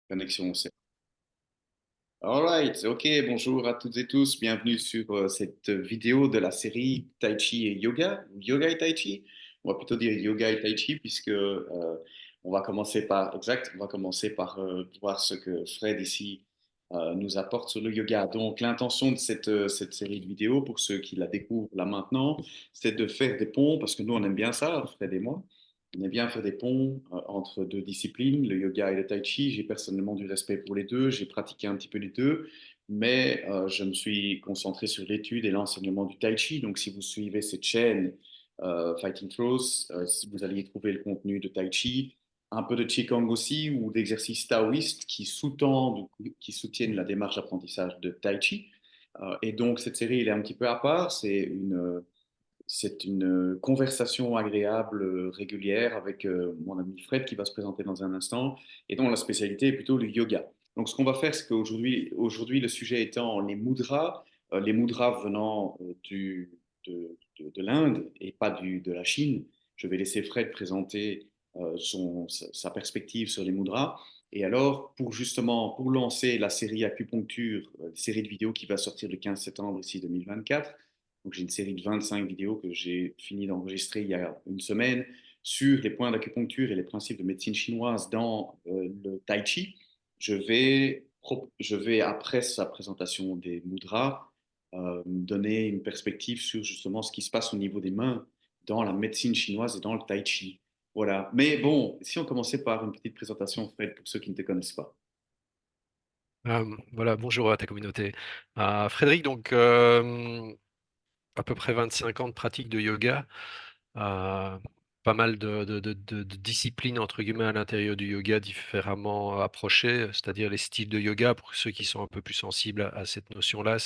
Connexion, c'est. Alright, ok, bonjour à toutes et tous, bienvenue sur cette vidéo de la série Tai Chi et Yoga, ou Yoga et Tai Chi. On va plutôt dire Yoga et Tai Chi puisque on va commencer par, exact, on va commencer par voir ce que Fred ici nous apporte sur le yoga. Donc l'intention de cette série de vidéos, pour ceux qui la découvrent là maintenant, c'est de faire des ponts, parce que nous on aime bien ça, Fred et moi. On aime bien faire des ponts entre deux disciplines, le yoga et le tai chi. J'ai personnellement du respect pour les deux, j'ai pratiqué un petit peu les deux, mais je me suis concentré sur l'étude et l'enseignement du tai chi. Donc si vous suivez cette chaîne Fighting Throws, si vous allez y trouver le contenu de tai chi, un peu de qigong aussi ou d'exercices taoïstes qui sous-tendent, qui soutiennent la démarche d'apprentissage de tai chi. Et donc cette série, elle est un petit peu à part, c'est une conversation agréable, régulière avec mon ami Fred qui va se présenter dans un instant et dont la spécialité est plutôt le yoga. Donc, ce qu'on va faire, c'est qu'aujourd'hui, le sujet étant les mudras venant de l'Inde et pas de la Chine, je vais laisser Fred présenter sa perspective sur les mudras. Et alors, pour lancer la série acupuncture, série de vidéos qui va sortir le 15 septembre ici 2024, donc, j'ai une série de 25 vidéos que j'ai fini d'enregistrer il y a une semaine sur les points d'acupuncture et les principes de médecine chinoise dans le tai chi. Je vais, après sa présentation des mudras, donner une perspective sur justement ce qui se passe au niveau des mains dans la médecine chinoise et dans le tai chi. Voilà. Mais bon, si on commençait par une petite présentation, Fred, pour ceux qui ne te connaissent pas. Voilà, bonjour à ta communauté. Frédéric, donc à peu près 25 ans de pratique de yoga, euh, pas mal de disciplines entre guillemets à l'intérieur du yoga différemment approchées, c'est-à-dire les styles de yoga. Pour ceux qui sont un peu plus sensibles à cette notion-là,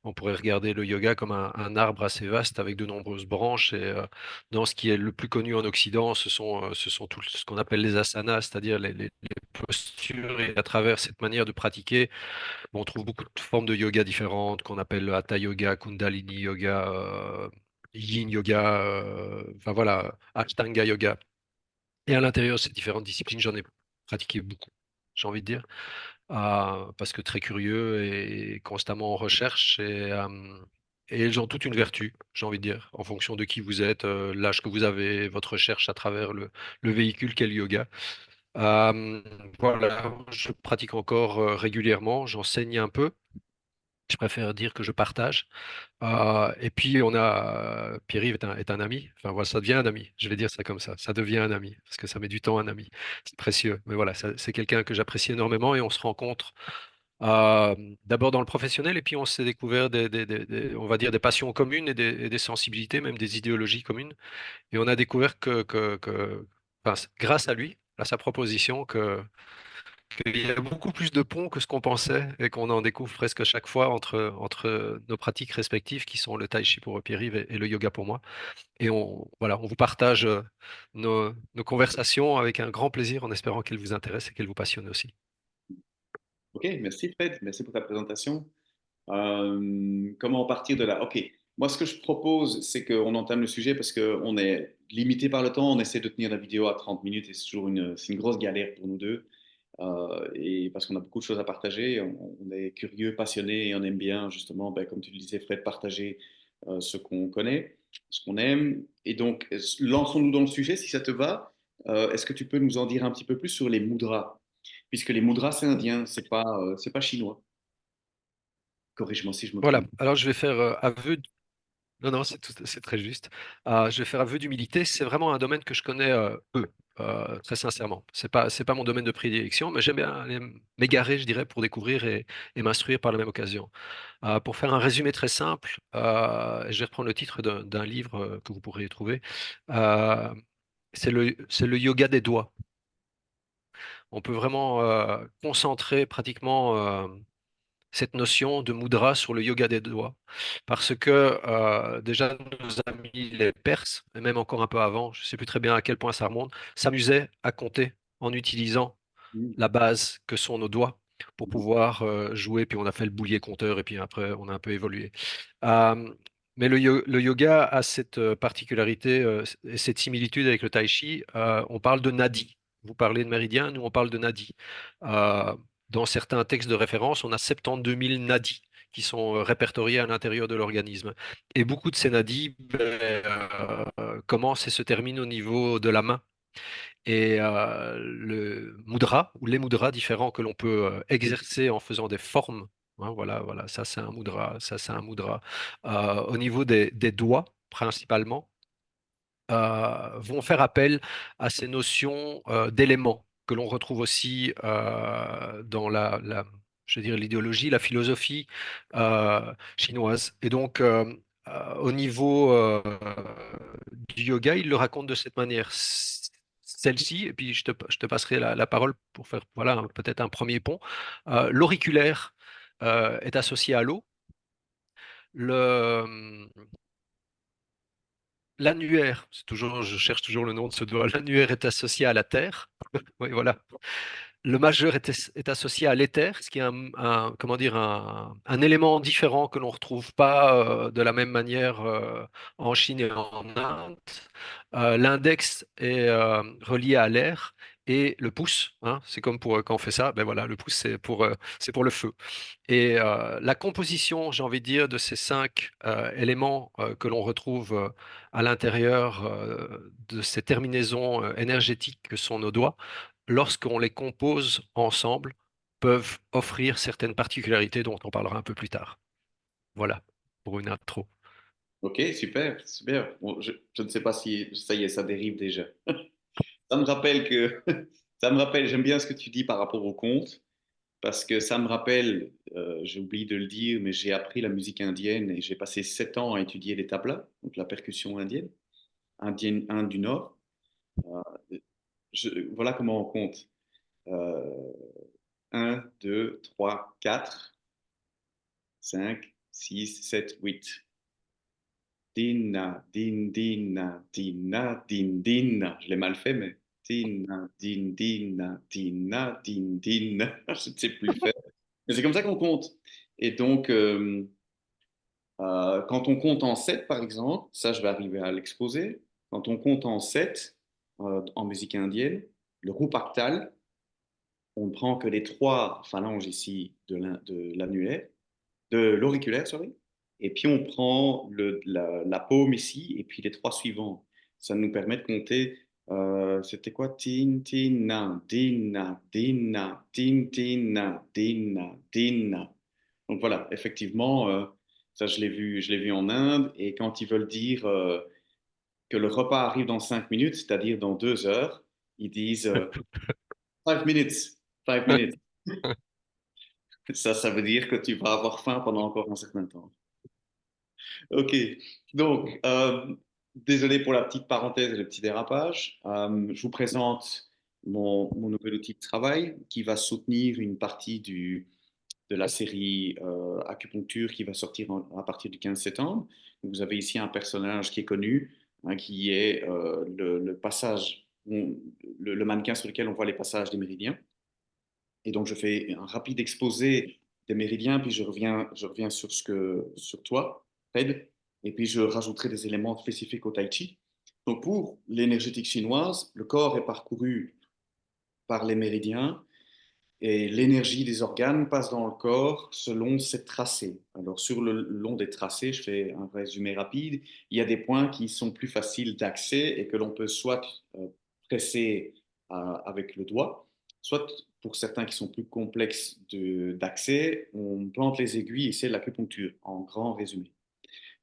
on pourrait regarder le yoga comme un arbre assez vaste avec de nombreuses branches. Et dans ce qui est le plus connu en Occident, ce sont tout ce qu'on appelle les asanas, c'est-à-dire les postures. Et à travers cette manière de pratiquer, on trouve beaucoup de formes de yoga différentes qu'on appelle Hatha Yoga, Kundalini Yoga, Yin Yoga, enfin voilà, Ashtanga Yoga. Et à l'intérieur de ces différentes disciplines, j'en ai pratiqué beaucoup, j'ai envie de dire, parce que très curieux et constamment en recherche. Et elles ont toute une vertu, j'ai envie de dire, en fonction de qui vous êtes, l'âge que vous avez, votre recherche à travers le véhicule qu'est le yoga. Euh, voilà, je pratique encore régulièrement, j'enseigne un peu. Je préfère dire que je partage. Et puis, Pierre-Yves est un ami. Enfin, voilà, ça devient un ami. Je vais dire ça comme ça. Ça devient un ami. Parce que ça met du temps, un ami. C'est précieux. Mais voilà, c'est quelqu'un que j'apprécie énormément et on se rencontre euh, d'abord dans le professionnel et puis on s'est découvert on va dire des passions communes et des sensibilités, même des idéologies communes. Et on a découvert enfin, grâce à lui, à sa proposition, qu'il y a beaucoup plus de ponts que ce qu'on pensait et qu'on en découvre presque chaque fois entre nos pratiques respectives qui sont le tai chi pour Pierre-Yves et le yoga pour moi. Et voilà, on vous partage nos conversations avec un grand plaisir en espérant qu'elles vous intéressent et qu'elles vous passionnent aussi. Ok, merci Fred, merci pour ta présentation. Comment partir de là? Ok, moi ce que je propose, c'est qu'on entame le sujet parce qu'on est limité par le temps, on essaie de tenir la vidéo à 30 minutes et c'est une grosse galère pour nous deux. Et parce qu'on a beaucoup de choses à partager, on est curieux, passionné et on aime bien justement, ben, comme tu le disais Fred, partager ce qu'on connaît, ce qu'on aime. Et donc, lançons-nous dans le sujet si ça te va. Est-ce que tu peux nous en dire un petit peu plus sur les mudras? Puisque les mudras, c'est indien, c'est pas chinois. Corrige-moi si je me Voilà, trompe. alors je vais faire non, non, c'est très juste. Je vais faire aveu d'humilité. C'est vraiment un domaine que je connais peu, très sincèrement. C'est pas mon domaine de prédilection, mais j'aime bien aller m'égarer, je dirais, pour découvrir et m'instruire par la même occasion. Pour faire un résumé très simple, je vais reprendre le titre d'un livre que vous pourrez trouver. Euh, c'est le yoga des doigts. On peut vraiment concentrer pratiquement cette notion de mudra sur le yoga des doigts. Parce que déjà, nos amis les Perses, et même encore un peu avant, je ne sais plus très bien à quel point ça remonte, s'amusaient à compter en utilisant Mm. la base que sont nos doigts pour pouvoir jouer. Puis on a fait le boulier compteur et puis après, on a un peu évolué. Euh, mais le yoga a cette particularité et cette similitude avec le tai chi. On parle de nadi. Vous parlez de méridien, nous on parle de nadis. Euh, dans certains textes de référence, on a 72 000 nadis qui sont répertoriés à l'intérieur de l'organisme. Et beaucoup de ces nadis commencent et se terminent au niveau de la main. Et le mudra ou les mudras différents que l'on peut exercer en faisant des formes, hein, voilà, voilà, ça c'est un mudra, ça c'est un mudra. Au niveau des doigts principalement, vont faire appel à ces notions d'éléments que l'on retrouve aussi dans je veux dire, l'idéologie, la philosophie chinoise. Et donc, au niveau du yoga, il le raconte de cette manière. Celle-ci, et puis je te passerai la parole pour faire voilà, peut-être un premier pont. L'auriculaire est associé à l'eau. Le, L'annuaire, c'est toujours, je cherche toujours le nom de ce doigt. L'annuaire est associé à la Terre. Oui, voilà. Le majeur est associé à l'éther, ce qui est comment dire, un élément différent que l'on ne retrouve pas de la même manière en Chine et en Inde. L'index est relié à l'air et le pouce, hein, c'est comme pour quand on fait ça, ben voilà, le pouce c'est pour le feu. Et la composition, j'ai envie de dire, de ces cinq éléments que l'on retrouve à l'intérieur de ces terminaisons énergétiques que sont nos doigts, lorsqu'on les compose ensemble, peuvent offrir certaines particularités dont on parlera un peu plus tard. Voilà, pour une intro. Ok, super, super. Bon, je ne sais pas si ça y est, ça dérive déjà. Ça me rappelle que, ça me rappelle, j'aime bien ce que tu dis par rapport au conte, parce que ça me rappelle, j'ai oublié de le dire, mais j'ai appris la musique indienne et j'ai passé 7 ans à étudier les tablas, donc la percussion indienne, Inde du Nord. Voilà comment on compte. Euh, 1, 2, 3, 4, 5, 6, 7, 8. Dina, din, dina, dina, din, din. Je l'ai mal fait, mais dina, din, dina, dina, din, din. Je ne sais plus le faire. Mais c'est comme ça qu'on compte. Et donc, quand on compte en 7, par exemple, ça, je vais arriver à l'exposer. Quand on compte en 7, en musique indienne, le rupaktal, on ne prend que les trois phalanges ici de l'annulaire, de l'auriculaire, sorry. Et puis on prend la paume ici, et puis les trois suivants. Ça nous permet de compter. C'était quoi? Tin, tin, na, din, na, din, na, tin, tin, na, din, na, din, na. Donc voilà, effectivement, ça je l'ai vu en Inde. Et quand ils veulent dire que le repas arrive dans 5 minutes, c'est-à-dire dans 2 heures, ils disent 5 minutes, 5 minutes. Ça veut dire que tu vas avoir faim pendant encore un certain temps. Ok, donc, désolé pour la petite parenthèse et le petit dérapage. Je vous présente mon nouvel outil de travail qui va soutenir une partie de la série Acupuncture qui va sortir à partir du 15 septembre. Vous avez ici un personnage qui est connu, hein, qui est le passage, le mannequin sur lequel on voit les passages des méridiens. Et donc, je fais un rapide exposé des méridiens, puis je reviens sur toi, Fred, et puis je rajouterai des éléments spécifiques au tai chi. Donc, pour l'énergétique chinoise, le corps est parcouru par les méridiens et l'énergie des organes passe dans le corps selon ces tracés. Alors, sur le long des tracés, je fais un résumé rapide, il y a des points qui sont plus faciles d'accès et que l'on peut soit presser avec le doigt, soit pour certains qui sont plus complexes d'accès, on plante les aiguilles et c'est l'acupuncture, en grand résumé.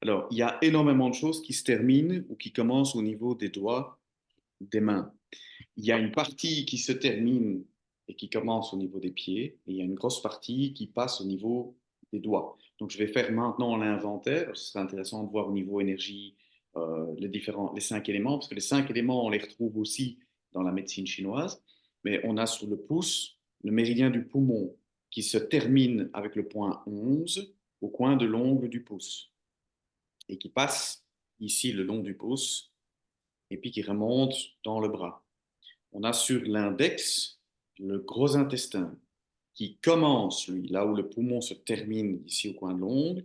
Alors, il y a énormément de choses qui se terminent ou qui commencent au niveau des doigts, des mains. Il y a une partie qui se termine et qui commence au niveau des pieds, et il y a une grosse partie qui passe au niveau des doigts. Donc, je vais faire maintenant l'inventaire. Ce serait intéressant de voir au niveau énergie les 5 éléments, parce que les 5 éléments, on les retrouve aussi dans la médecine chinoise. Mais on a sur le pouce le méridien du poumon qui se termine avec le point 11 au coin de l'ongle du pouce et qui passe ici le long du pouce et puis qui remonte dans le bras. On a sur l'index le gros intestin qui commence, lui, là où le poumon se termine, ici au coin de l'ongle.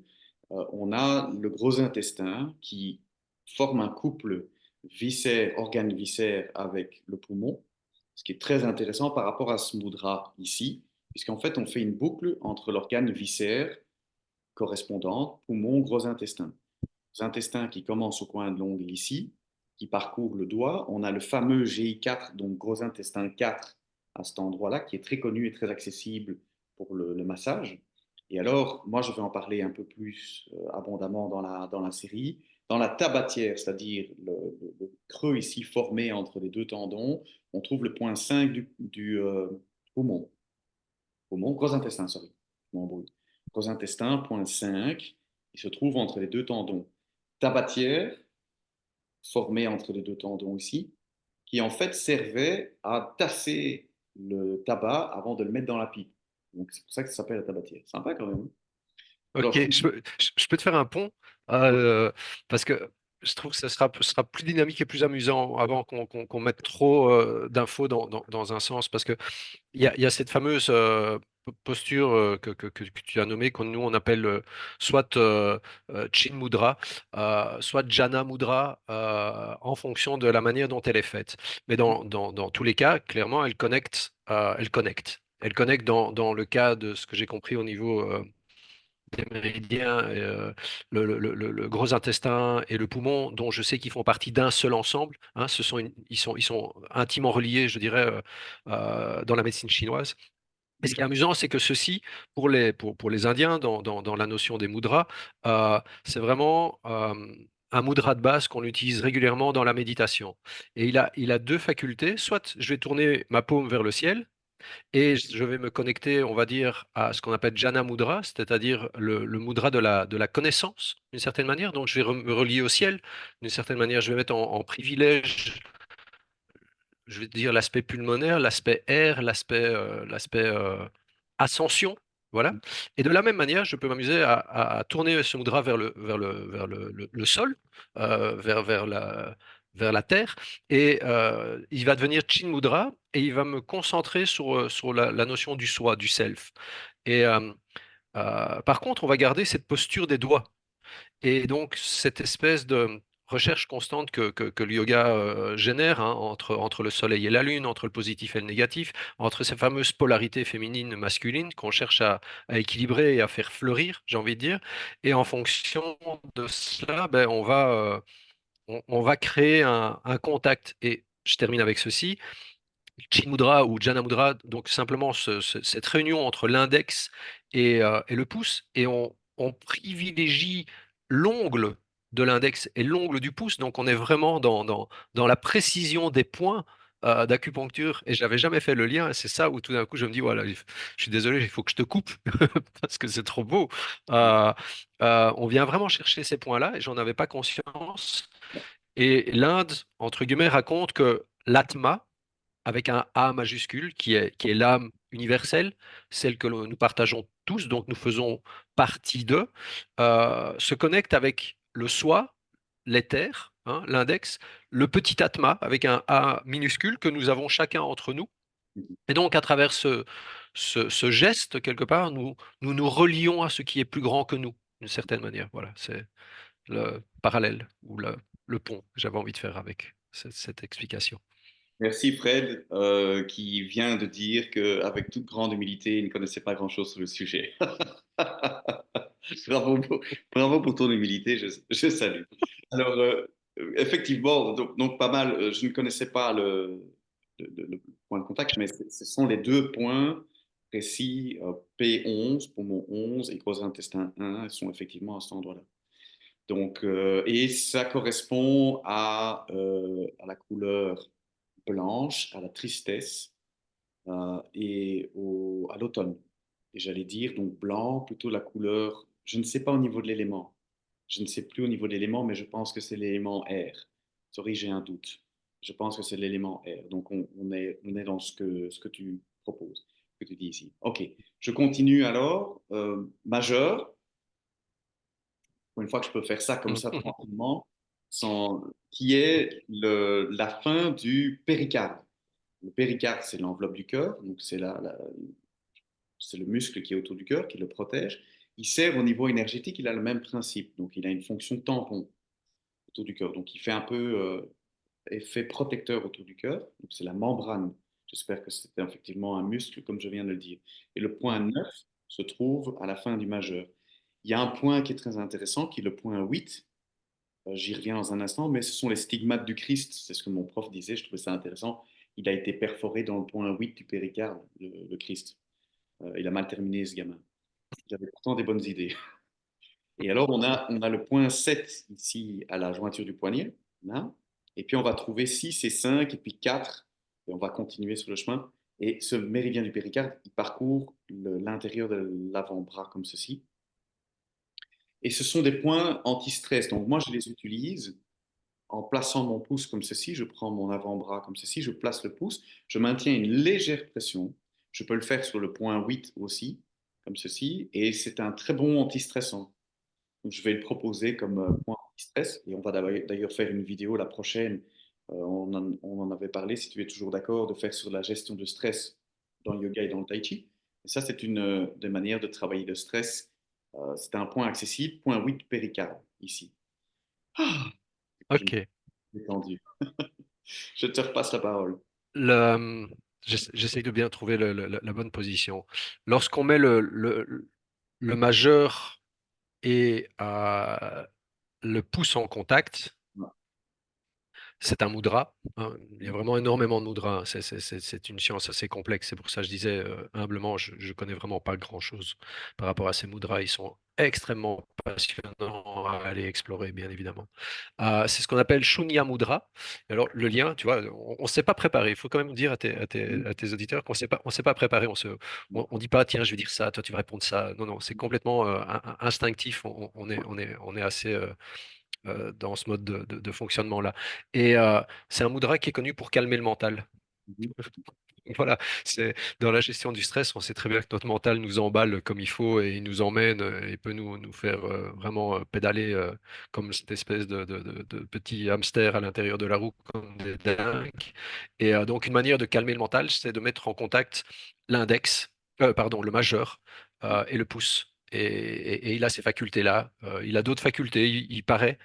On a le gros intestin qui forme un couple viscère, organe viscère avec le poumon. ce qui est très intéressant par rapport à ce mudra ici, puisqu'en fait, on fait une boucle entre l'organe viscère correspondant, poumon, gros intestin. Gros intestin qui commence au coin de l'ongle ici, qui parcourt le doigt. On a le fameux GI4, donc gros intestin 4, à cet endroit-là, qui est très connu et très accessible pour le massage. Et alors, moi, je vais en parler un peu plus abondamment dans la série. Dans la tabatière, c'est-à-dire le creux ici formé entre les deux tendons, on trouve le point 5 du poumon. Poumon, gros intestin, sorry. Je m'embrouille. Gros intestin, point 5, il se trouve entre les deux tendons. Tabatière, formée entre les deux tendons ici, qui en fait servait à tasser le tabac avant de le mettre dans la pipe. Donc c'est pour ça que ça s'appelle la tabatière. Sympa quand même. Ok, Alors, je peux te faire un pont parce que je trouve que ce sera plus dynamique et plus amusant avant qu'on mette trop d'infos dans un sens parce que il y a cette fameuse posture que tu as nommée, que nous on appelle soit Chin Mudra, soit Jhana Mudra, en fonction de la manière dont elle est faite. Mais dans tous les cas, clairement, elle connecte, elle connecte. Elle connecte dans le cas de ce que j'ai compris au niveau des méridiens, le gros intestin et le poumon, dont je sais qu'ils font partie d'un seul ensemble. Hein, ils sont intimement reliés, je dirais, dans la médecine chinoise. Et ce qui est amusant, c'est que ceci, pour les Indiens, dans la notion des mudras, c'est vraiment un mudra de base qu'on utilise régulièrement dans la méditation. Et il a deux facultés. Soit je vais tourner ma paume vers le ciel, et je vais me connecter, on va dire, à ce qu'on appelle Jnana Mudra, c'est-à-dire le mudra de la connaissance, d'une certaine manière. Donc, je vais me relier au ciel, d'une certaine manière. Je vais mettre en privilège, je vais dire, l'aspect pulmonaire, l'aspect air, l'aspect ascension. Voilà. Et de la même manière, je peux m'amuser à tourner ce mudra le sol, vers vers la terre, et il va devenir Chin Mudra, et il va me concentrer sur la notion du soi, du self. Et par contre, on va garder cette posture des doigts. Et donc, cette espèce de recherche constante que le yoga génère, hein, entre le soleil et la lune, entre le positif et le négatif, entre ces fameuses polarités féminines, masculines qu'on cherche à équilibrer et à faire fleurir, j'ai envie de dire. Et en fonction de cela, ben, on va créer un contact. Et je termine avec ceci. Chin Mudra ou Jhana Mudra, donc simplement cette réunion entre l'index et le pouce, et on privilégie l'ongle de l'index et l'ongle du pouce, donc on est vraiment dans la précision des points d'acupuncture, et je n'avais jamais fait le lien, et c'est ça où tout d'un coup je me dis, voilà, je suis désolé, il faut que je te coupe, parce que c'est trop beau. Euh, on vient vraiment chercher ces points-là, et j'en avais pas conscience, et l'Inde, entre guillemets, raconte que l'atma, avec un A majuscule, qui est l'âme universelle, celle que nous partageons tous, donc nous faisons partie d'eux, se connecte avec le soi, l'éther, hein, l'index, le petit atma, avec un A minuscule que nous avons chacun entre nous. Et donc, à travers ce geste, quelque part, nous relions à ce qui est plus grand que nous, d'une certaine manière. Voilà, c'est le parallèle ou le pont que j'avais envie de faire avec cette explication. merci Fred, qui vient de dire qu'avec toute grande humilité, il ne connaissait pas grand-chose sur le sujet. Bravo bravo pour ton humilité, je salue. Alors, effectivement, donc pas mal, je ne connaissais pas le point de contact, mais ce sont les deux points précis, P11, poumon 11 et gros intestin 1, ils sont effectivement à cet endroit-là. Donc, et ça correspond à la couleur blanche, à la tristesse à l'automne. Et j'allais dire, donc blanc, plutôt la couleur, je ne sais pas au niveau de l'élément. Je ne sais plus au niveau de l'élément, mais je pense que c'est l'élément air. Sorry, j'ai un doute. Je pense que c'est l'élément air. Donc on est dans ce que tu proposes, ce que tu dis ici. OK, je continue alors. Majeur, pour une fois que je peux faire ça comme ça tranquillement, qui est la fin du péricarde. Le péricarde, c'est l'enveloppe du cœur, donc c'est le muscle qui est autour du cœur, qui le protège. Il sert au niveau énergétique, il a le même principe, donc il a une fonction tampon autour du cœur. Donc il fait un peu effet protecteur autour du cœur, donc c'est la membrane. J'espère que c'était effectivement un muscle, comme je viens de le dire. Et le point 9 se trouve à la fin du majeur. Il y a un point qui est très intéressant, qui est le point 8. J'y reviens dans un instant, mais ce sont les stigmates du Christ. C'est ce que mon prof disait, je trouvais ça intéressant. Il a été perforé dans le point 8 du péricarde, le Christ. Il a mal terminé, ce gamin. J'avais pourtant des bonnes idées. Et alors, on a le point 7 ici à la jointure du poignet. Là. Et puis, on va trouver 6 et 5 et puis 4. Et on va continuer sur le chemin. Et ce méridien du péricarde, il parcourt l'intérieur de l'avant-bras comme ceci. Et ce sont des points anti-stress. Donc, moi, je les utilise en plaçant mon pouce comme ceci. Je prends mon avant-bras comme ceci. Je place le pouce. Je maintiens une légère pression. Je peux le faire sur le point 8 aussi, comme ceci. Et c'est un très bon anti-stressant. Donc, je vais le proposer comme point anti-stress. Et on va d'ailleurs faire une vidéo la prochaine. On en avait parlé, si tu es toujours d'accord, de faire sur la gestion de stress dans le yoga et dans le tai chi. Et ça, c'est une des manières de travailler le stress. C'est un point accessible, point 8 péricarde, ici. Ah, je me Ok. suis détendu. Je te repasse la parole. Le, j'essaye de bien trouver la bonne position. Lorsqu'on met le majeur et le pouce en contact, c'est un mudra, hein. Il y a vraiment énormément de mudras, hein. C'est une science assez complexe. C'est pour ça que je disais humblement, je ne connais vraiment pas grand-chose par rapport à ces mudras. Ils sont extrêmement passionnants à aller explorer, bien évidemment. C'est ce qu'on appelle Shunya Mudra. Alors, le lien, tu vois, on ne s'est pas préparé. Il faut quand même dire à tes auditeurs qu'on on s'est pas préparé. On dit pas, tiens, je vais dire ça, toi, tu vas répondre ça. Non, non, c'est complètement instinctif. On est assez dans ce mode de fonctionnement-là. Et c'est un mudra qui est connu pour calmer le mental. Voilà, c'est dans la gestion du stress, on sait très bien que notre mental nous emballe comme il faut et il nous emmène et peut nous faire vraiment pédaler comme cette espèce de petit hamster à l'intérieur de la roue comme des dingues. Et donc une manière de calmer le mental, c'est de mettre en contact pardon, le majeur et le pouce. Et il a ces facultés-là. Il a d'autres facultés, il paraît.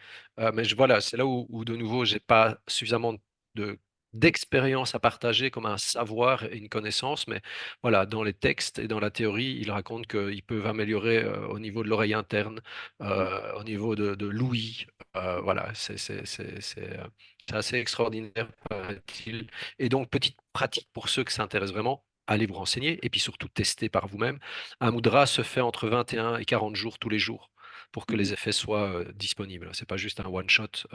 Mais voilà, c'est là où de nouveau, j'ai pas suffisamment de d'expérience à partager comme un savoir et une connaissance, mais voilà, dans les textes et dans la théorie, ils racontent qu'ils peuvent améliorer au niveau de l'oreille interne, au niveau de l'ouïe. Voilà, c'est assez extraordinaire, paraît-il. Et donc, petite pratique pour ceux que ça intéresse vraiment, allez vous renseigner et puis surtout tester par vous-même. Un mudra se fait entre 21 et 40 jours tous les jours pour que les effets soient disponibles. C'est pas juste un one shot.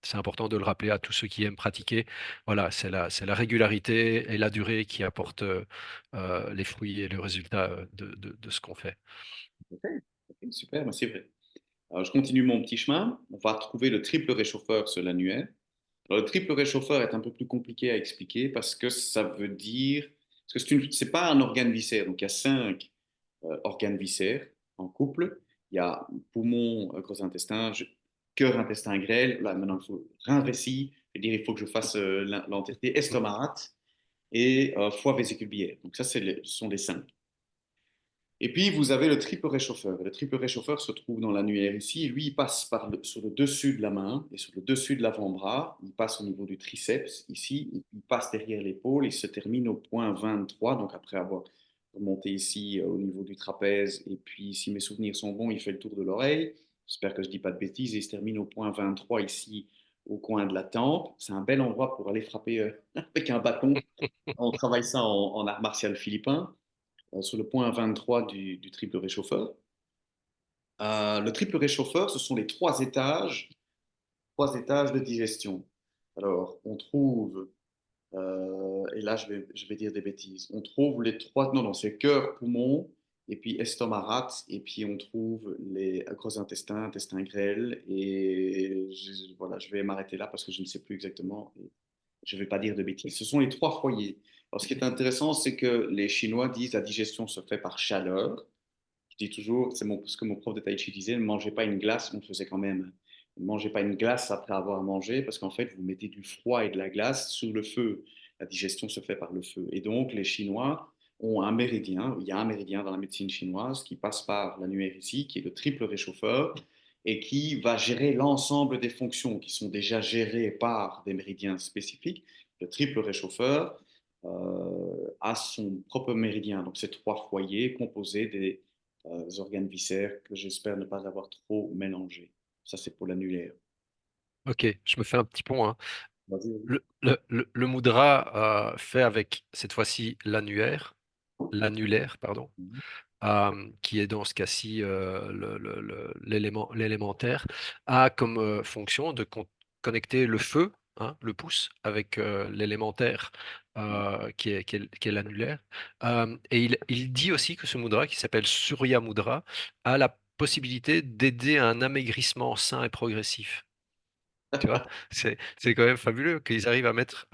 C'est important de le rappeler à tous ceux qui aiment pratiquer. Voilà, c'est la régularité et la durée qui apportent les fruits et le résultat de ce qu'on fait. Ok, ok, super, ben, c'est vrai. Alors, je continue mon petit chemin. On va trouver le triple réchauffeur sur l'annuaire. Alors, le triple réchauffeur est un peu plus compliqué à expliquer parce que ça veut dire. Parce que c'est pas un organe viscère. Donc, il y a 5 organes viscères en couple. Il y a poumon, gros intestin, cœur, intestin grêle. Là, maintenant, il faut rein vessie. C'est-à-dire, il faut que je fasse l'entité estomac et foie, vésicule biliaire. Donc, ça, ce sont les 5. Et puis, vous avez le triple réchauffeur. Le triple réchauffeur se trouve dans l'annuaire ici. Et lui, il passe sur le dessus de la main et sur le dessus de l'avant-bras. Il passe au niveau du triceps ici. Il passe derrière l'épaule. Il se termine au point 23. Donc, après avoir remonté ici au niveau du trapèze. Et puis, si mes souvenirs sont bons, il fait le tour de l'oreille. J'espère que je ne dis pas de bêtises. Et il se termine au point 23 ici, au coin de la tempe. C'est un bel endroit pour aller frapper avec un bâton. On travaille ça en art martial philippin sur le point 23 du triple réchauffeur. Le triple réchauffeur, ce sont les 3 étages de digestion. Alors, on trouve, et là je vais dire des bêtises, on trouve les 3, non, non, c'est cœur, poumon, et puis estomac, rate, et puis on trouve les gros intestins, intestin grêle, et voilà, je vais m'arrêter là parce que je ne sais plus exactement, et je ne vais pas dire de bêtises. Ce sont les 3 foyers. Alors, ce qui est intéressant, c'est que les Chinois disent la digestion se fait par chaleur. Je dis toujours, ce que mon prof de Tai Chi disait, ne mangez pas une glace, on le faisait quand même. Ne mangez pas une glace après avoir mangé, parce qu'en fait, vous mettez du froid et de la glace sous le feu. La digestion se fait par le feu. Et donc, les Chinois ont un méridien, il y a un méridien dans la médecine chinoise qui passe par l'annuaire ici, qui est le triple réchauffeur, et qui va gérer l'ensemble des fonctions qui sont déjà gérées par des méridiens spécifiques. Le triple réchauffeur a son propre méridien. Donc, c'est trois foyers composés des organes viscères que j'espère ne pas avoir trop mélangés. Ça, c'est pour l'annulaire. Ok, je me fais un petit pont, hein. Vas-y, vas-y. Le mudra fait avec cette fois-ci l'annulaire, pardon, Mhm. qui est dans ce cas-ci l'élémentaire, a comme fonction de connecter le feu, hein, le pouce, avec l'élémentaire qui est l'annulaire. Et il dit aussi que ce mudra, qui s'appelle Surya Mudra, a la possibilité d'aider à un amaigrissement sain et progressif. Tu vois, c'est quand même fabuleux qu'ils arrivent à mettre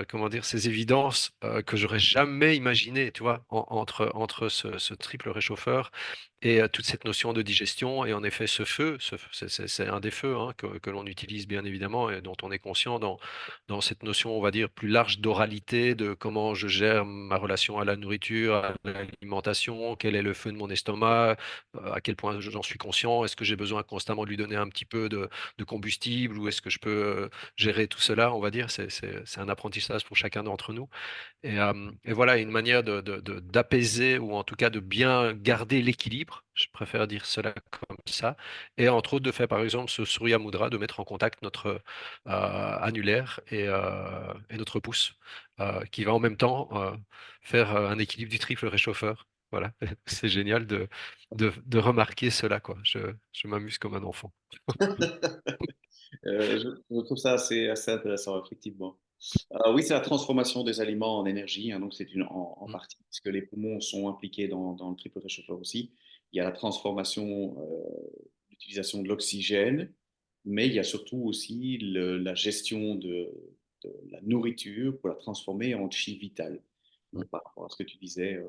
comment dire, ces évidences que j'aurais jamais imaginées, tu vois, entre ce triple réchauffeur et toute cette notion de digestion. Et en effet, ce feu, c'est un des feux hein, que l'on utilise bien évidemment et dont on est conscient dans cette notion, on va dire, plus large d'oralité, de comment je gère ma relation à la nourriture, à l'alimentation, quel est le feu de mon estomac, à quel point j'en suis conscient, est-ce que j'ai besoin constamment de lui donner un petit peu de combustible ou est-ce que je peux gérer tout cela, on va dire. C'est un apprentissage pour chacun d'entre nous. Et voilà, une manière d'apaiser ou en tout cas de bien garder l'équilibre, je préfère dire cela comme ça, et entre autres de faire par exemple ce Surya Mudra, de mettre en contact notre annulaire et notre pouce, qui va en même temps faire un équilibre du triple réchauffeur. Voilà, c'est génial de remarquer cela, quoi. Je m'amuse comme un enfant. Je trouve ça assez intéressant, effectivement. Oui, c'est la transformation des aliments en énergie, hein, donc c'est en Mm, partie, puisque les poumons sont impliqués dans le triple réchauffeur aussi. Il y a la transformation, l'utilisation de l'oxygène, mais il y a surtout aussi la gestion de la nourriture pour la transformer en chi vital. mm. Donc, par rapport à ce que tu disais,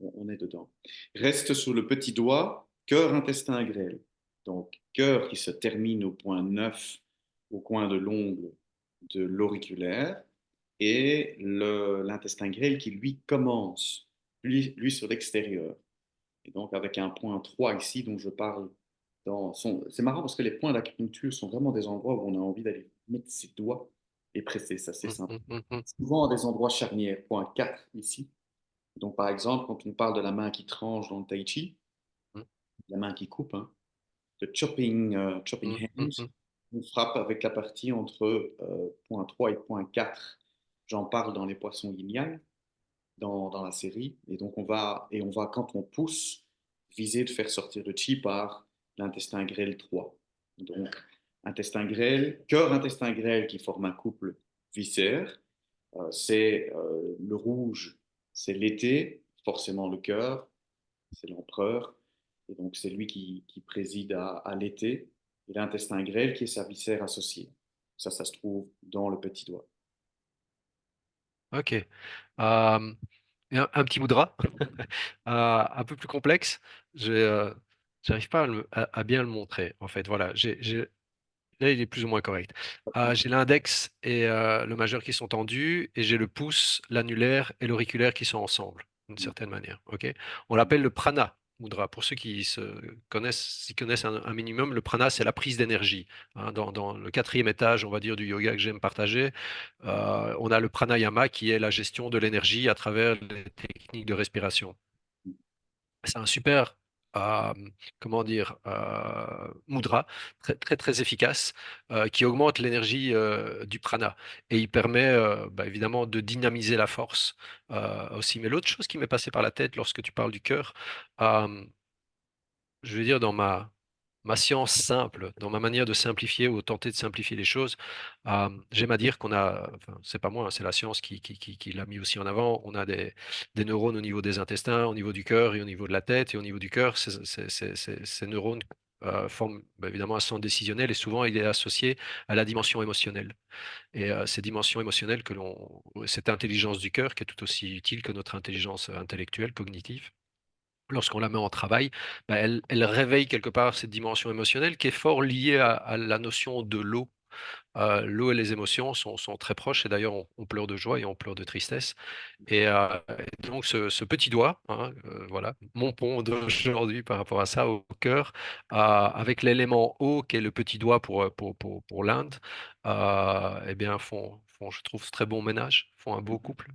on est dedans. Reste sur le petit doigt, cœur, intestin grêle. Donc, cœur qui se termine au point 9, au coin de l'ongle de l'auriculaire, et l'intestin grêle qui, lui, commence, lui sur l'extérieur. Et donc, avec un point 3 ici dont je parle. C'est marrant parce que les points d'acupuncture sont vraiment des endroits où on a envie d'aller mettre ses doigts et presser, ça c'est Mm, simple. mm, mm, mm, Souvent à des endroits charnières, point 4 ici. Donc, par exemple, quand on parle de la main qui tranche dans le tai chi, mm, la main qui coupe, hein, le chopping mm, mm, hands, mm. on frappe avec la partie entre point 3 et point 4. J'en parle dans les poissons yin-yang, dans la série. Et donc, on va, quand on pousse, viser de faire sortir le chi par l'intestin grêle 3. Donc, intestin grêle, cœur intestin grêle qui forme un couple viscère. C'est le rouge, c'est l'été, forcément le cœur, c'est l'empereur, et donc c'est lui qui préside à l'été, et l'intestin grêle qui est sa viscère associée. Ça se trouve dans le petit doigt. Ok. Et un petit bout de rat, un peu plus complexe. J'arrive pas à bien le montrer. En fait, voilà. Là, il est plus ou moins correct. J'ai l'index et le majeur qui sont tendus, et j'ai le pouce, l'annulaire et l'auriculaire qui sont ensemble, d'une certaine manière. Ok. On l'appelle le prana mudra. Pour ceux qui s'y connaissent un minimum, le prana, c'est la prise d'énergie. Hein. Dans le quatrième étage, on va dire, du yoga que j'aime partager, on a le pranayama qui est la gestion de l'énergie à travers les techniques de respiration. C'est un super, euh, comment dire, mudra, très, très, très efficace, qui augmente l'énergie du prana. Et il permet, bah, évidemment, de dynamiser la force aussi. Mais l'autre chose qui m'est passée par la tête lorsque tu parles du cœur, euh, je veux dire, dans ma science simple, dans ma manière de simplifier ou tenter de simplifier les choses, j'aime à dire qu'on a, enfin, c'est pas moi, hein, c'est la science qui l'a mis aussi en avant, on a des neurones au niveau des intestins, au niveau du cœur et au niveau de la tête, et au niveau du cœur, ces neurones forment bah, évidemment un centre décisionnel, et souvent il est associé à la dimension émotionnelle. Et ces dimensions émotionnelles cette intelligence du cœur qui est tout aussi utile que notre intelligence intellectuelle, cognitive, lorsqu'on la met en travail, bah, elle réveille quelque part cette dimension émotionnelle qui est fort liée à la notion de l'eau. L'eau et les émotions sont très proches, et d'ailleurs on pleure de joie et on pleure de tristesse. Et donc ce petit doigt, hein, voilà, mon pont d'aujourd'hui par rapport à ça au cœur, avec l'élément eau qui est le petit doigt pour l'Inde, eh bien je trouve, très bon ménage, font un beau couple.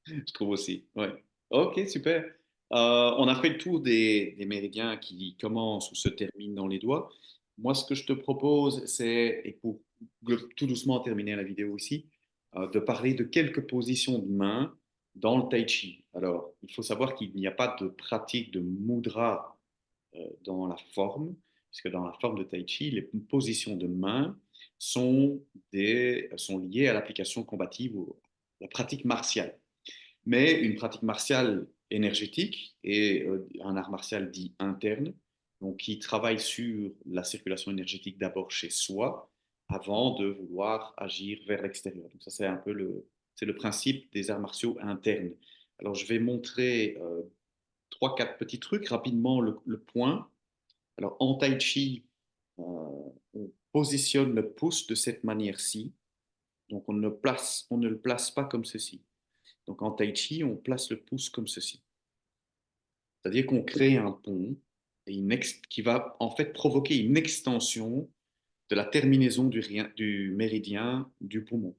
Je trouve aussi. Ouais. Ok, super. On a fait le tour des méridiens qui commencent ou se terminent dans les doigts. Moi, ce que je te propose, c'est, et pour tout doucement terminer la vidéo ici, de parler de quelques positions de main dans le tai chi. Alors, il faut savoir qu'il n'y a pas de pratique de mudra dans la forme, puisque dans la forme de tai chi, les positions de main sont liées à l'application combative ou à la pratique martiale. Mais une pratique martiale énergétique et un art martial dit interne, donc qui travaille sur la circulation énergétique d'abord chez soi, avant de vouloir agir vers l'extérieur. Donc ça, c'est un peu c'est le principe des arts martiaux internes. Alors, je vais montrer trois, quatre petits trucs rapidement. Le point. Alors, en tai chi, on positionne le pouce de cette manière-ci. Donc, on ne le place pas comme ceci. Donc en tai chi, on place le pouce comme ceci. C'est-à-dire qu'on crée un pont qui va en fait provoquer une extension de la terminaison du méridien du poumon.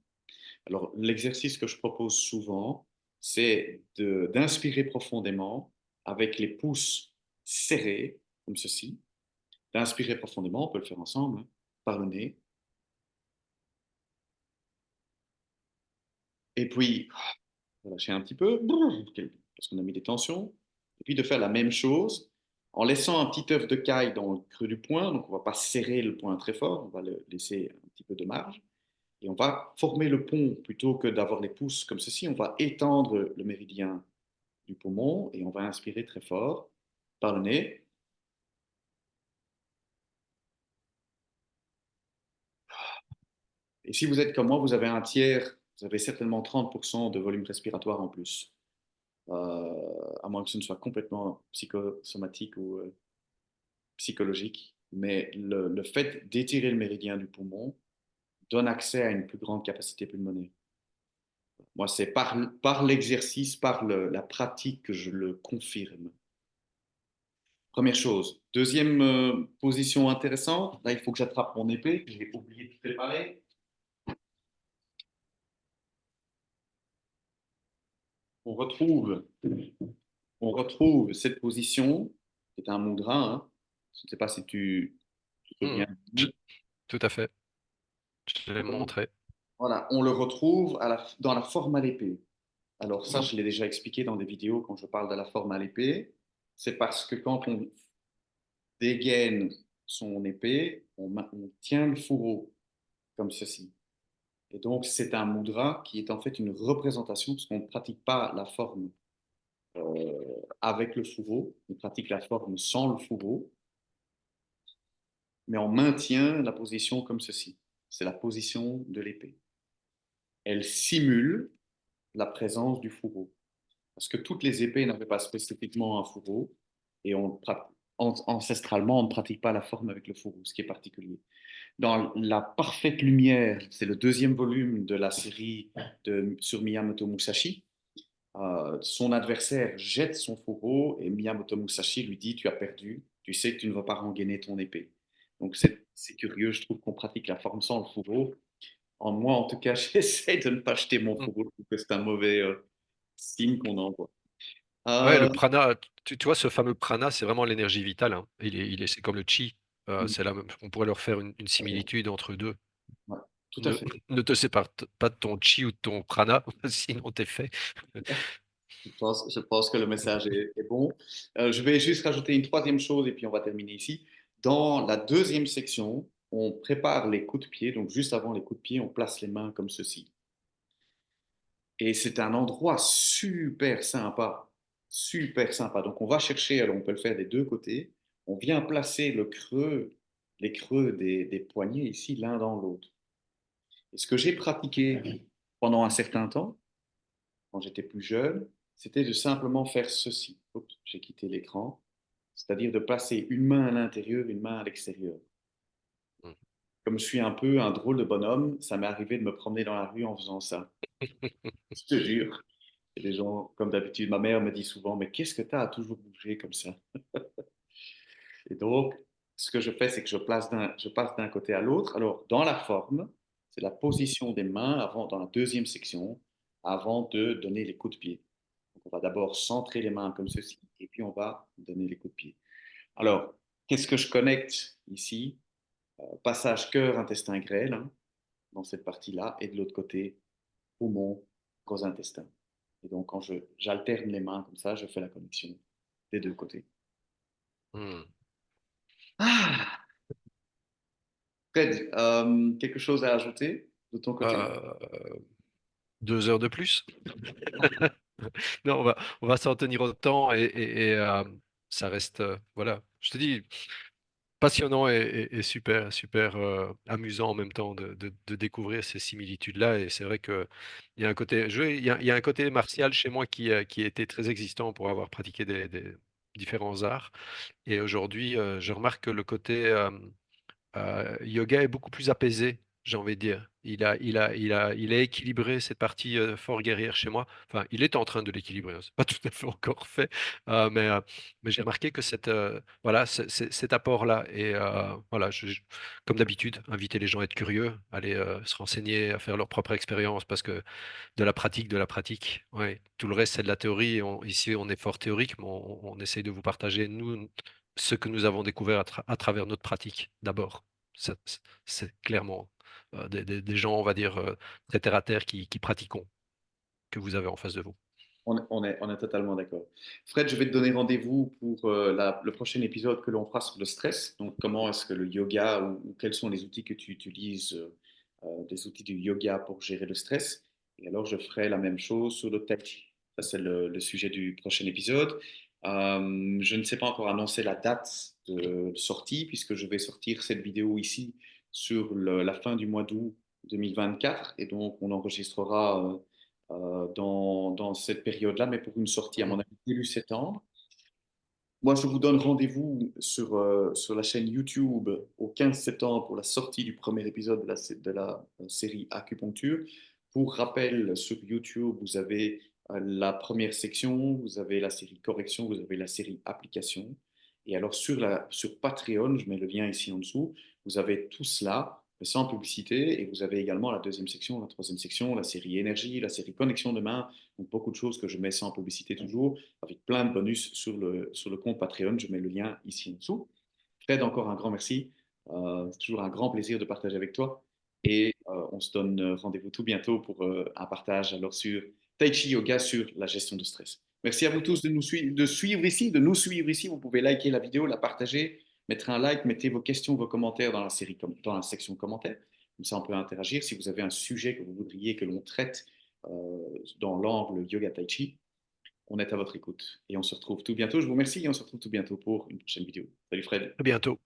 Alors l'exercice que je propose souvent, c'est d'inspirer profondément avec les pouces serrés, comme ceci. D'inspirer profondément, on peut le faire ensemble, hein, par le nez. Et puis, relâcher un petit peu, parce qu'on a mis des tensions. Et puis de faire la même chose en laissant un petit œuf de caille dans le creux du poing. Donc on ne va pas serrer le poing très fort, on va le laisser un petit peu de marge. Et on va former le pont plutôt que d'avoir les pouces comme ceci. On va étendre le méridien du poumon et on va inspirer très fort par le nez. Et si vous êtes comme moi, vous avez un tiers, vous avez certainement 30% de volume respiratoire en plus. À moins que ce ne soit complètement psychosomatique ou psychologique, mais le fait d'étirer le méridien du poumon donne accès à une plus grande capacité pulmonaire. Moi, c'est par l'exercice, par la pratique que je le confirme. Première chose. Deuxième position intéressante, là, il faut que j'attrape mon épée, j'ai oublié de préparer. On retrouve, on retrouve cette position, qui est un mudra, hein. Je ne sais pas si tu peux bien Mhm. lire. Tout à fait. Je vais montrer. Voilà, on le retrouve dans la forme à l'épée. Alors ça, je l'ai déjà expliqué dans des vidéos quand je parle de la forme à l'épée. C'est parce que quand on dégaine son épée, on tient le fourreau comme ceci. Et donc, c'est un mudra qui est en fait une représentation, parce qu'on ne pratique pas la forme avec le fourreau, on pratique la forme sans le fourreau, mais on maintient la position comme ceci. C'est la position de l'épée. Elle simule la présence du fourreau. Parce que toutes les épées n'avaient pas spécifiquement un fourreau, et ancestralement, on ne pratique pas la forme avec le fourreau, ce qui est particulier. Dans La Parfaite Lumière, c'est le deuxième volume de la série sur Miyamoto Musashi. Son adversaire jette son fourreau et Miyamoto Musashi lui dit: Tu as perdu, tu sais que tu ne vas pas rengainer ton épée. Donc c'est curieux, je trouve qu'on pratique la forme sans le fourreau. Moi, en tout cas, j'essaie de ne pas jeter mon Mhm. fourreau, je trouve que c'est un mauvais signe qu'on envoie. Ouais, le Euh, prana, tu vois, ce fameux prana, c'est vraiment l'énergie vitale, hein. C'est comme le chi. Mm. C'est on pourrait leur faire une similitude entre deux. Ouais, tout à Ne, fait. ne te sépare pas de ton chi ou de ton prana, sinon t'es fait. Je pense que le message est bon. Je vais juste rajouter une troisième chose et puis on va terminer ici. Dans la deuxième section, on prépare les coups de pied. Donc juste avant les coups de pied, on place les mains comme ceci. Et c'est un endroit super sympa. Super sympa. Donc on va chercher, alors on peut le faire des deux côtés. On vient placer les creux des poignets ici, l'un dans l'autre. Et ce que j'ai pratiqué pendant un certain temps, quand j'étais plus jeune, c'était de simplement faire ceci. Oups, j'ai quitté l'écran. C'est-à-dire de placer une main à l'intérieur, une main à l'extérieur. Comme je suis un peu un drôle de bonhomme, ça m'est arrivé de me promener dans la rue en faisant ça. Je te jure. Et les gens, comme d'habitude, ma mère me dit souvent: Mais qu'est-ce que tu as à toujours bouger comme ça? Et donc, ce que je fais, c'est que je passe d'un côté à l'autre. Alors, dans la forme, c'est la position des mains avant, dans la deuxième section. avant de donner les coups de pied. Donc, on va d'abord centrer les mains comme ceci et puis on va donner les coups de pied. Alors, qu'est-ce que je connecte ici? Passage cœur, intestin grêle, hein, dans cette partie-là, et de l'autre côté, poumon, gros intestin. Et donc, quand j'alterne les mains comme ça, je fais la connexion des deux côtés. Hmm. Ah, Fred, quelque chose à ajouter de ton côté? Euh, 2 heures de plus? Non, on va s'en tenir au temps et ça reste, voilà, je te dis, passionnant et super, super amusant en même temps de découvrir ces similitudes-là. Et c'est vrai que il y a un côté, il y a un côté martial chez moi qui a été très existant pour avoir pratiqué des différents arts. Et aujourd'hui, je remarque que le côté yoga est beaucoup plus apaisé, j'ai envie de dire. Il a équilibré cette partie fort guerrière chez moi. Enfin, il est en train de l'équilibrer, hein. C'est pas tout à fait encore fait, euh, mais, euh, mais j'ai remarqué que voilà, cet apport-là. Et voilà, comme d'habitude, inviter les gens à être curieux, aller se renseigner, à faire leur propre expérience, parce que de la pratique. Ouais. Tout le reste, c'est de la théorie. Ici, on est fort théorique, mais on essaye de vous partager, nous, ce que nous avons découvert à travers notre pratique, d'abord. C'est clairement des gens, on va dire, très terre à terre qui pratiquons, que vous avez en face de vous. On est totalement d'accord. Fred, je vais te donner rendez-vous pour le prochain épisode que l'on fera sur le stress. Donc, comment est-ce que le yoga ou quels sont les outils que tu utilises, des outils du yoga pour gérer le stress. Et alors, je ferai la même chose sur le tai chi. Ça, c'est le sujet du prochain épisode. Je ne sais pas encore annoncer la date de sortie puisque je vais sortir cette vidéo ici sur la fin du mois d'août 2024 et donc on enregistrera dans cette période-là, mais pour une sortie, à mon Mhm. avis, début septembre. Moi, je vous donne rendez-vous sur la chaîne YouTube au 15 septembre pour la sortie du premier épisode de la série Acupuncture. Pour rappel, sur YouTube, vous avez la première section, vous avez la série Correction, vous avez la série Application. Et alors, sur Patreon, je mets le lien ici en dessous, vous avez tout cela, mais sans publicité. Et vous avez également la deuxième section, la troisième section, la série Énergie, la série Connexion de main. Donc, beaucoup de choses que je mets sans publicité toujours avec plein de bonus sur le compte Patreon. Je mets le lien ici en dessous. Fred, encore un grand merci. C'est toujours un grand plaisir de partager avec toi. Et on se donne rendez-vous tout bientôt pour un partage alors sur Tai Chi Yoga sur la gestion de stress. Merci à vous tous de suivre ici, de nous suivre ici. Vous pouvez liker la vidéo, la partager, mettre un like, mettez vos questions, vos commentaires dans la section commentaires. Comme ça, on peut interagir. Si vous avez un sujet que vous voudriez que l'on traite dans l'angle yoga tai chi, on est à votre écoute et on se retrouve tout bientôt. Je vous remercie et on se retrouve tout bientôt pour une prochaine vidéo. Salut Fred. À bientôt.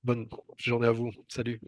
Bonne journée à vous. Salut.